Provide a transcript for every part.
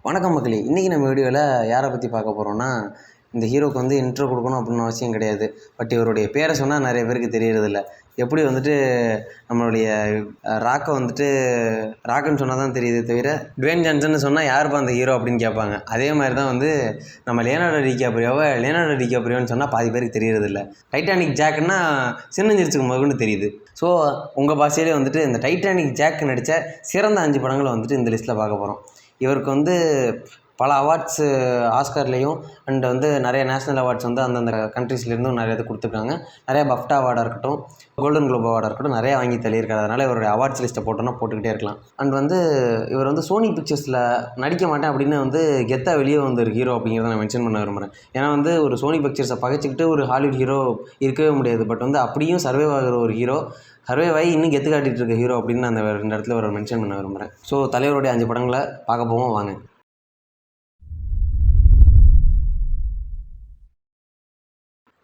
வணக்கம் மக்களே. இன்றைக்கி நம்ம வீடியோவில் யாரை பற்றி பார்க்க போகிறோம்னா, இந்த ஹீரோக்கு வந்து இன்ட்ரோ கொடுக்கணும் அப்படின்னு அவசியம் கிடையாது. பட் இவருடைய பேரை சொன்னால் நிறைய பேருக்கு தெரியறதில்ல. எப்படி வந்துட்டு நம்மளுடைய ராக்கை வந்துட்டு ராக்குன்னு சொன்னால் தான் தெரியுது தவிர, டுவேன் ஜான்சன் சொன்னால் யாருப்பா அந்த ஹீரோ அப்படின்னு கேட்பாங்க. அதே மாதிரி தான் வந்து நம்ம லியோனார்டோ டிகாப்ரியோன்னு சொன்னால் பாதி பேருக்கு தெரியறதில்ல. டைட்டானிக் ஜாக்குன்னா சின்னஞ்சிரிச்சுக்கு முதல்னு தெரியுது. ஸோ உங்கள் பாஷையிலே வந்துட்டு இந்த டைட்டானிக் ஜாக் நடித்த சிறந்த 5 படங்களை வந்துட்டு இந்த லிஸ்ட்டில் பார்க்க போகிறோம். இவருக்கு வந்து பல அவார்ட்ஸு ஆஸ்கர்லேயும் அண்ட் வந்து நிறைய நேஷ்னல் அவார்ட்ஸ் வந்து அந்தந்த கண்ட்ரீஸ்லேருந்தும் நிறைய இது கொடுத்துருக்காங்க. நிறைய பஃப்டா அவார்டாக இருக்கட்டும், கோல்டன் குளோப் அவார்டாக இருக்கட்டும், நிறையா வாங்கி தள்ளியிருக்காரு. அதனால் இவருடைய அவார்ட்ஸ் லிஸ்ட்டை போட்டோன்னா போட்டுக்கிட்டே இருக்கலாம். அண்ட் வந்து இவர் வந்து சோனி பிக்சர்ஸில் நடிக்க மாட்டேன் அப்படின்னு வந்து கெத்தாக வெளியே வந்து ஒரு ஹீரோ அப்படிங்கிறத நான் மென்ஷன் பண்ண விரும்புகிறேன். ஏன்னா வந்து ஒரு சோனி பிக்சர்ஸை பகைச்சிக்கிட்டு ஒரு ஹாலிவுட் ஹீரோ இருக்கவே முடியாது. பட் வந்து அப்படியும் சர்வைவ் ஆகிற ஒரு ஹீரோ, சர்வைவாகி இன்னும் கெத்து காட்டிகிட்டு இருக்க ஹீரோ அப்படின்னு நான் அந்த இடத்துல ஒரு மென்ஷன் பண்ண விரும்புகிறேன். ஸோ தலைவருடைய 5 படங்களை பார்க்க போவோம் வாங்க.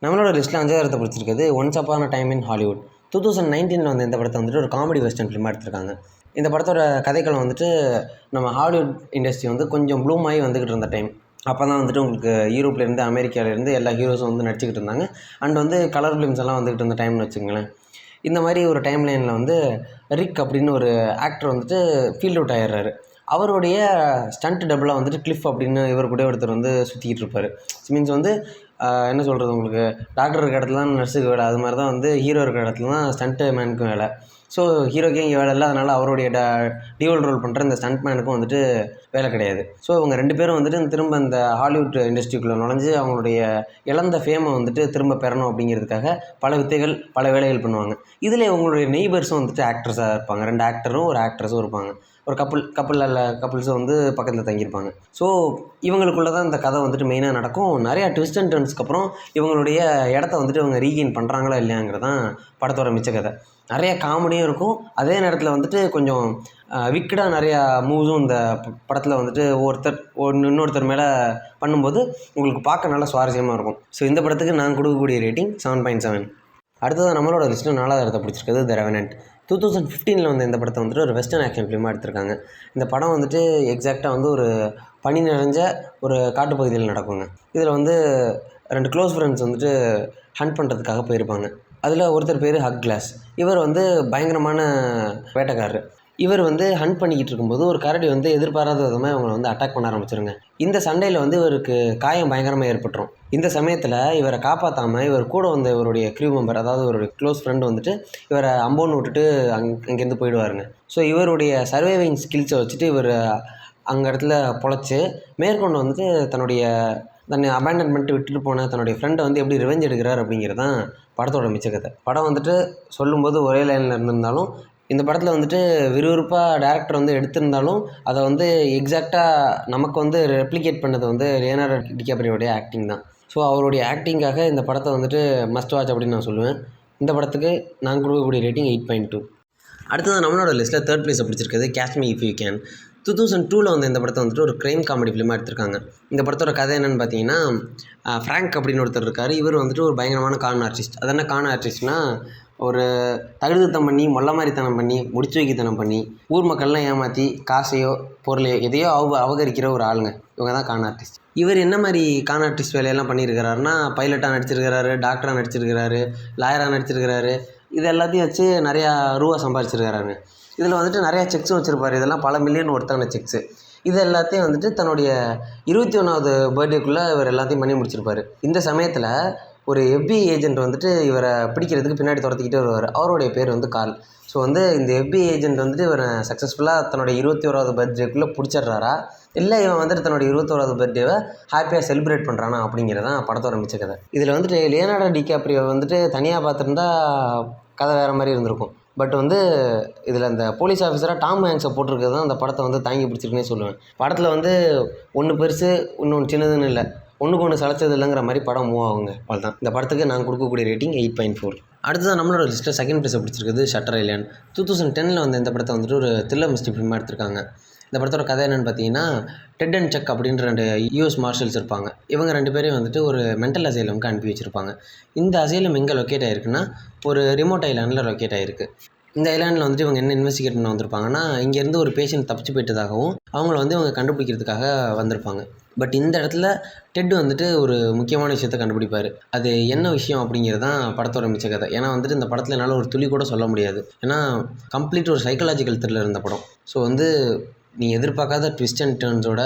நம்மளோட லிஸ்ட்டில் 5வது இடத்தை பிடிச்சிருக்குது once upon a time in Hollywood. 2019 வந்து இந்த படத்தை வந்துட்டு ஒரு காமெடி வெஸ்டர்ன் ஃபிலிமாக எடுத்திருக்காங்க. இந்த படத்தோட கதைக்களம் வந்துட்டு நம்ம ஹாலிவுட் இண்டஸ்ட்ரி வந்து கொஞ்சம் ப்ளூம் ஆகி வந்துக்கிட்டு இருந்த டைம். அப்போ தான் வந்துட்டு உங்களுக்கு யூரோப்லேருந்து அமெரிக்காவிலேருந்து எல்லா ஹீரோஸும் வந்து நடிச்சிக்கிட்டு இருந்தாங்க. அண்ட் வந்து கலர் ஃபிலிம்ஸ் எல்லாம் வந்துக்கிட்டு இருந்த டைம்னு வச்சுங்களேன். இந்த மாதிரி ஒரு டைம் லைனில் வந்து ரிக் அப்படின்னு ஒரு ஆக்டர் வந்துட்டு ஃபீல்ட் அவுட் ஆகிடுறாரு. அவருடைய ஸ்டண்ட் டபுளாக வந்துட்டு கிளிஃப் அப்படின்னு இவர் கூட ஒருத்தர் வந்து சுற்றிக்கிட்டு இருப்பார். மீன்ஸ் வந்து என்ன சொல்கிறது, உங்களுக்கு டாக்டர் இருக்கிற இடத்துல தான் நர்ஸுக்கு வேலை, அது மாதிரி தான் வந்து ஹீரோ இருக்கிற இடத்துல தான் ஸ்டண்ட் மேனுக்கும் வேலை. ஸோ ஹீரோக்கே இங்கே வேலை இல்லை, அதனால் அவருடைய டியூவல் ரோல் பண்ணுற இந்த ஸ்டண்ட் மேனுக்கும் வந்துட்டு வேலை கிடையாது. ஸோ இவங்க 2 பேரும் வந்துட்டு திரும்ப இந்த ஹாலிவுட் இண்டஸ்ட்ரிக்குள்ளே நுழைஞ்சு அவங்களுடைய இழந்த ஃபேமை வந்துட்டு திரும்ப பெறணும் அப்படிங்கிறதுக்காக பல வித்தைகள் பல வேலைகள் பண்ணுவாங்க. இதில் இவங்களுடைய நெய்பர்ஸும் வந்துட்டு ஆக்ட்ரஸாக இருப்பாங்க. 2 ஆக்டரும் ஒரு ஆக்ட்ரஸும் இருப்பாங்க. ஒரு கப்புள்ஸும் வந்து பக்கத்தில் தங்கியிருப்பாங்க. ஸோ இவங்களுக்குள்ளே தான் இந்த கதை வந்துட்டு மெயினாக நடக்கும். நிறையா ட்விஸ்ட் அண்ட் டர்ன்ஸ்க்கு அப்புறம் இவங்களுடைய இடத்த வந்துட்டு இவங்க ரீகெயின் பண்ணுறாங்களா இல்லையாங்கிறது தான் படத்தோட மிச்ச கதை. நிறைய காமெடியும் இருக்கும், அதே நேரத்தில் வந்துட்டு கொஞ்சம் விக்கடாக நிறையா மூவ்ஸும் இந்த படத்தில் வந்துட்டு இன்னொருத்தர் மேலே பண்ணும்போது உங்களுக்கு பார்க்க நல்லா சுவாரஸ்யமாக இருக்கும். ஸோ இந்த படத்துக்கு நான் கொடுக்கக்கூடிய ரேட்டிங் 7.7. அடுத்தது நம்மளோட லிஸ்ட்டில் 4வது இடத்தை பிடிச்சிருக்குது த ரெவனன்ட். 2015 வந்து இந்த படத்தை வந்துட்டு ஒரு வெஸ்டர்ன் ஆக்ஷன் ஃபிலிமாக எடுத்திருக்காங்க. இந்த படம் வந்துட்டு எக்ஸாக்டாக வந்து ஒரு பனி நிறைஞ்ச ஒரு காட்டுப்பகுதியில் நடக்குங்க. இதில் வந்து 2 க்ளோஸ் ஃப்ரெண்ட்ஸ் வந்துட்டு ஹண்ட் பண்ணுறதுக்காக போயிருப்பாங்க. அதில் ஒருத்தர் பேர் ஹக் கிளாஸ். இவர் வந்து பயங்கரமான வேட்டைக்காரர். இவர் வந்து ஹண்ட் பண்ணிக்கிட்டு இருக்கும்போது ஒரு கரடி வந்து எதிர்பாராத விதமாக இவங்களை வந்து அட்டாக் பண்ண ஆரம்பிச்சிருங்க. இந்த சண்டையில் வந்து இவருக்கு காயம் பயங்கரமாக ஏற்பட்டுரும். இந்த சமயத்தில் இவரை காப்பாற்றாமல் இவர் கூட வந்த இவருடைய க்ரூ மெம்பர், அதாவது ஒரு க்ளோஸ் ஃப்ரெண்டு வந்துட்டு இவரை அம்போன்னு விட்டுட்டு அங்கேருந்து போயிடுவாருங்க. ஸோ இவருடைய சர்வைவிங் ஸ்கில்ஸை வச்சுட்டு இவர் அங்கே இடத்துல பொழைச்சி மேற்கொண்டு வந்துட்டு தன்னை அபேண்டன் பண்ணிட்டு விட்டுட்டு போன தன்னுடைய ஃப்ரெண்டை வந்து எப்படி ரிவெஞ்ச் எடுக்கிறார் அப்படிங்கிறது தான் படத்தோட மிச்ச கதை. படம் வந்துட்டு சொல்லும்போது ஒரே லைனில் இருந்திருந்தாலும் இந்த படத்தில் வந்துட்டு விறுவிறுப்பாக டேரக்டர் வந்து எடுத்திருந்தாலும் அதை வந்து எக்ஸாக்டாக நமக்கு வந்து ரெப்ளிகேட் பண்ணது வந்து லியோனார்டோ டிகாப்ரியோடைய ஆக்டிங் தான். ஸோ அவருடைய ஆக்டிங்காக இந்த படத்தை வந்துட்டு மஸ்ட் வாட்ச் அப்படின்னு நான் சொல்லுவேன். இந்த படத்துக்கு நான் கொடுக்கக்கூடிய ரேட்டிங் 8.2. அடுத்தது நம்மளோட லிஸ்ட்டில் 3rd பிளேஸை பிடிச்சிருக்குது catch me if you can. 2002 வந்து இந்த படத்தை வந்துட்டு ஒரு க்ரைம் காமெடி ஃபிலிமாக எடுத்திருக்காங்க. இந்த படத்தோட கதை என்னென்னு பார்த்தீங்கன்னா, ஃப்ராங்க் அப்படின்னு ஒருத்தர் இருக்கார். இவர் வந்துட்டு ஒரு பயங்கரமான கான் ஆர்டிஸ்ட். அது என்ன கான் ஆர்டிஸ்ட்னால், ஒரு தகுதித்தனம் பண்ணி மொள்ளமாரித்தனம் பண்ணி முடிச்சு வைக்கத்தனம் பண்ணி ஊர் மக்கள்லாம் ஏமாற்றி காசையோ பொருளையோ எதையோ அபகரிக்கிற ஒரு ஆளுங்க. இவங்க தான் கான் ஆர்டிஸ்ட். இவர் என்ன மாதிரி கான் ஆர்டிஸ்ட் வேலையெல்லாம் பண்ணியிருக்கிறாருன்னா, பைலட்டாக நடிச்சிருக்கிறாரு, டாக்டராக நடிச்சிருக்கிறாரு, லாயராக நடிச்சிருக்கிறாரு. இது எல்லாத்தையும் வச்சு நிறையா ரூபா சம்பாதிச்சிருக்கிறாருங்க. இதில் வந்துட்டு நிறையா செக்ஸும் வச்சுருப்பார். இதெல்லாம் பல மில்லியன் ஒருத்தான செக்ஸு. இது எல்லாத்தையும் வந்துட்டு தன்னுடைய 21வது பர்த்டேக்குள்ளே இவர் எல்லாத்தையும் பண்ணி முடிச்சிருப்பார். இந்த சமயத்தில் ஒரு FBI ஏஜென்ட் வந்துட்டு இவரை பிடிக்கிறதுக்கு பின்னாடி துரத்திக்கிட்டே வருவார். அவருடைய பேர் வந்து கார்ல். ஸோ வந்து இந்த FBI ஏஜென்ட் வந்துட்டு இவரை சக்ஸஸ்ஃபுல்லாக தன்னுடைய 21வது பர்த்டேக்குள்ளே பிடிச்சிட்றாரா, இல்லை இவன் வந்துட்டு தன்னுடைய 21வது பர்த்டேவை ஹாப்பியாக செலிப்ரேட் பண்ணுறானா அப்படிங்கிறதான் படத்தோட மிச்ச கதை. இதில் வந்துட்டு லியோனார்டோ டிகாப்ரியோ வந்துட்டு தனியாக பார்த்துருந்தா கதை வேறு மாதிரி இருந்திருக்கும். பட் வந்து இதில் அந்த போலீஸ் ஆஃபீஸராக டாம் ஹேங்க்ஸை போட்டிருக்கிறது தான் அந்த படத்தை வந்து தாங்கி பிடிச்சிருக்குன்னே சொல்லுவேன். படத்தில் வந்து ஒன்று பெருசு இன்னொன்று சின்னதுன்னு இல்லை, ஒன்றுக்கு ஒன்று சளைச்சது இல்லைங்கிற மாதிரி படம் மூவ் ஆகுங்க. அவ்வளோதான். இந்த படத்துக்கு நான் கொடுக்கக்கூடிய ரேட்டிங் 8.4. அடுத்ததான் நம்மளோட லிஸ்ட்டில் 2nd பிளேஸை பிடிச்சிருக்குது ஷட்டர் ஐலாண்ட். 2010 வந்து இந்த படத்தை வந்துட்டு ஒரு த்ரில்லர் மிஸ்ட்ரி ஃபிலிமாக எடுத்திருக்காங்க. இந்த படத்தோட கதை என்னென்னு பார்த்தீங்கன்னா, டெட் அண்ட் சக் அப்படின்ற 2 US மார்ஷல்ஸ் இருப்பாங்க. இவங்க 2 பேரையும் வந்துட்டு ஒரு மென்டல் அசைலமுக்கு அனுப்பி வச்சுருப்பாங்க. இந்த அசைலம் எங்கே லொக்கேட் ஆகிருக்குன்னா, ஒரு ரிமோட் ஐலாண்டில் லொக்கேட் ஆகிருக்கு. இந்த ஐலாண்டில் வந்துட்டு இவங்க என்ன இன்வெஸ்டிகேட் பண்ண வந்திருப்பாங்கன்னா, இங்கேருந்து ஒரு பேஷண்ட் தப்பிச்சு போயிட்டதாகவும் அவங்கள வந்து இவங்க கண்டுபிடிக்கிறதுக்காக வந்திருப்பாங்க. பட் இந்த இடத்துல டெட் வந்துட்டு ஒரு முக்கியமான விஷயத்த கண்டுபிடிப்பார். அது என்ன விஷயம் அப்படிங்கிறது தான் படத்தோட மிச்ச கதை. ஏன்னா வந்துட்டு இந்த படத்தில் என்னால் ஒரு துளி கூட சொல்ல முடியாது. ஏன்னா கம்ப்ளீட் ஒரு சைக்காலஜிக்கல் த்ரில்லர் இந்த படம். ஸோ வந்து நீங்கள் எதிர்பார்க்காத ட்விஸ்ட் அண்ட் டர்ன்ஸோட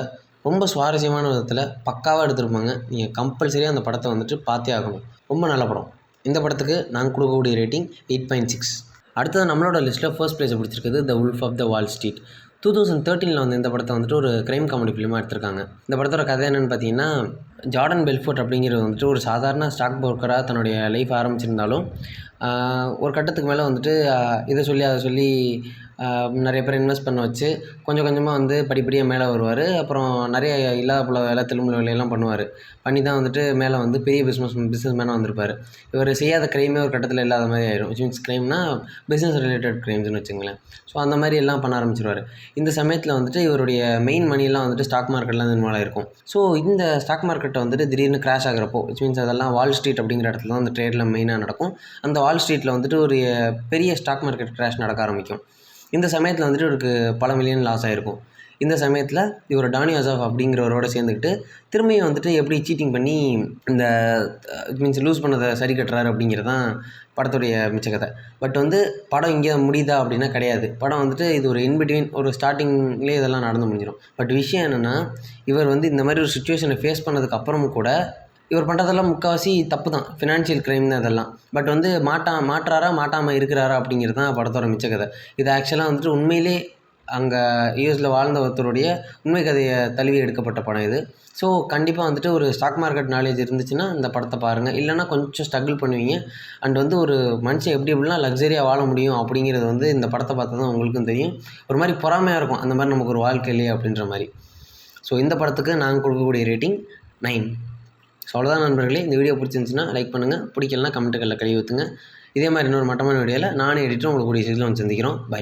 ரொம்ப சுவாரஸ்யமான விதத்தில் பக்காவாக எடுத்திருப்பாங்க. நீங்கள் கம்பல்சரியாக அந்த படத்தை வந்துட்டு பார்த்தே ஆகணும். ரொம்ப நல்ல படம். இந்த படத்துக்கு நாங்கள் கொடுக்கக்கூடிய ரேட்டிங் 8.6. அடுத்தது நம்மளோட லிஸ்ட்டில் ஃபர்ஸ்ட் ப்ளேஸை பிடிச்சிருக்குது the Wolf of the Wall Street. 2013 வந்து இந்த படத்தை வந்துட்டு ஒரு க்ரைம் காமெடி ஃபிலிமாக எடுத்திருக்காங்க. இந்த படத்தோட கதை என்னென்னு பார்த்தீங்கன்னா, ஜார்டன் பெல்ஃபோர்ட் அப்படிங்கிறது வந்துட்டு ஒரு சாதாரண ஸ்டாக் புரோக்கராக தன்னுடைய லைஃப் ஆரம்பிச்சிருந்தாலும் ஒரு கட்டத்துக்கு மேலே வந்துட்டு இதை சொல்லி அதை சொல்லி நிறைய பேர் இன்வெஸ்ட் பண்ண வச்சு கொஞ்சம் கொஞ்சமாக வந்து படிப்படியாக மேலே வருவார். அப்புறம் நிறைய இல்லாத போல வேலை திரும்ப வேலையெல்லாம் பண்ணுவார். பண்ணி தான் வந்துட்டு மேலே வந்து பெரிய பிஸ்னஸ் மேனாக வந்திருப்பார். இவர் செய்யாத க்ரைமே ஒரு கட்டத்தில் இல்லாத மாதிரி ஆயிடும். விச் மீன்ஸ் க்ரைம்னா பிஸ்னஸ் ரிலேட்டட் க்ரைம்ஸ்னு வச்சுங்களேன். ஸோ அந்த மாதிரி எல்லாம் பண்ண ஆரம்பிச்சிருவார். இந்த சமயத்தில் வந்துட்டு இவருடைய மெயின் மணியெல்லாம் வந்துட்டு ஸ்டாக் மார்க்கெட்லாம் இன்வால்வ் ஆகிருக்கும். ஸோ இந்த ஸ்டாக் மார்க்கெட்டை வந்துட்டு திடீர்னு கிராஷ் ஆகிறப்போ, விச் மீன்ஸ் அதெல்லாம் வால் ஸ்ட்ரீட் அப்படிங்கிற இடத்துல தான் அந்த ட்ரேடில் மெயினாக நடக்கும். அந்த வால் ஸ்ட்ரீட்டில் வந்துட்டு ஒரு பெரிய ஸ்டாக் மார்க்கெட் கிராஷ் நடக்க ஆரம்பிக்கும். இந்த சமயத்தில் வந்துட்டு இவருக்கு பல மில்லியன் லாஸ் ஆகிருக்கும். இந்த சமயத்தில் இவர் டானி அசாஃப் அப்படிங்கிறவரோட சேர்ந்துக்கிட்டு திரும்பியும் வந்துட்டு எப்படி சீட்டிங் பண்ணி இந்த மீன்ஸ் லூஸ் பண்ணதை சரி கட்டுறாரு அப்படிங்கிறது தான் படத்துடைய மிச்ச கதை. பட் வந்து படம் இங்கே முடியுதா அப்படின்னா கிடையாது. படம் வந்துட்டு இது ஒரு இன்பிட்வீன் ஒரு ஸ்டார்டிங்லேயே இதெல்லாம் நடந்து முடிஞ்சிடும். பட் விஷயம் என்னென்னா, இவர் வந்து இந்த மாதிரி ஒரு சுச்சுவேஷனை ஃபேஸ் பண்ணதுக்கு அப்புறமும் கூட இவர் பண்ணுறதெல்லாம் முக்கால்வாசி தப்பு தான். ஃபினான்ஷியல் க்ரைம் தான் இதெல்லாம். பட் வந்து மாட்டாரா மாட்டாமல் இருக்கிறாரா அப்படிங்கிறது தான் படத்தோட மிச்ச கதை. இது ஆக்சுவலாக வந்துட்டு உண்மையிலே அங்கே யூஎஸில் வாழ்ந்த ஒருத்தருடைய உண்மை கதையை தழுவி எடுக்கப்பட்ட படம் இது. ஸோ கண்டிப்பாக வந்துட்டு ஒரு ஸ்டாக் மார்க்கெட் நாலேஜ் இருந்துச்சுன்னா இந்த படத்தை பாருங்கள். இல்லைனா கொஞ்சம் ஸ்ட்ரகிள் பண்ணுவீங்க. அண்ட் வந்து ஒரு மனுஷன் எப்படி எப்படிலாம் லக்ஸரியாக வாழ முடியும் அப்படிங்கிறது வந்து இந்த படத்தை பார்த்தா தான் உங்களுக்கும் தெரியும். ஒரு மாதிரி பொறாமையாக இருக்கும், அந்த மாதிரி நமக்கு ஒரு வாழ்க்கை இல்லையே அப்படின்ற மாதிரி. ஸோ இந்த படத்துக்கு நாங்கள் கொடுக்கக்கூடிய ரேட்டிங் 9. ஸோ அவ்வளோதான் நண்பர்களே. இந்த வீடியோ பிடிச்சிருந்துச்சுன்னா லைக் பண்ணுங்கள், பிடிக்கலனா கமெண்ட்டுகளில் கழுவி ஊற்றுங்க. இதே மாதிரி இன்னொரு மட்டமான வீடியோவில் நானும் எடிட்டரும் உங்களுக்கு கூடிய சீக்கிரம் வந்து சந்திக்கிறோம். பை.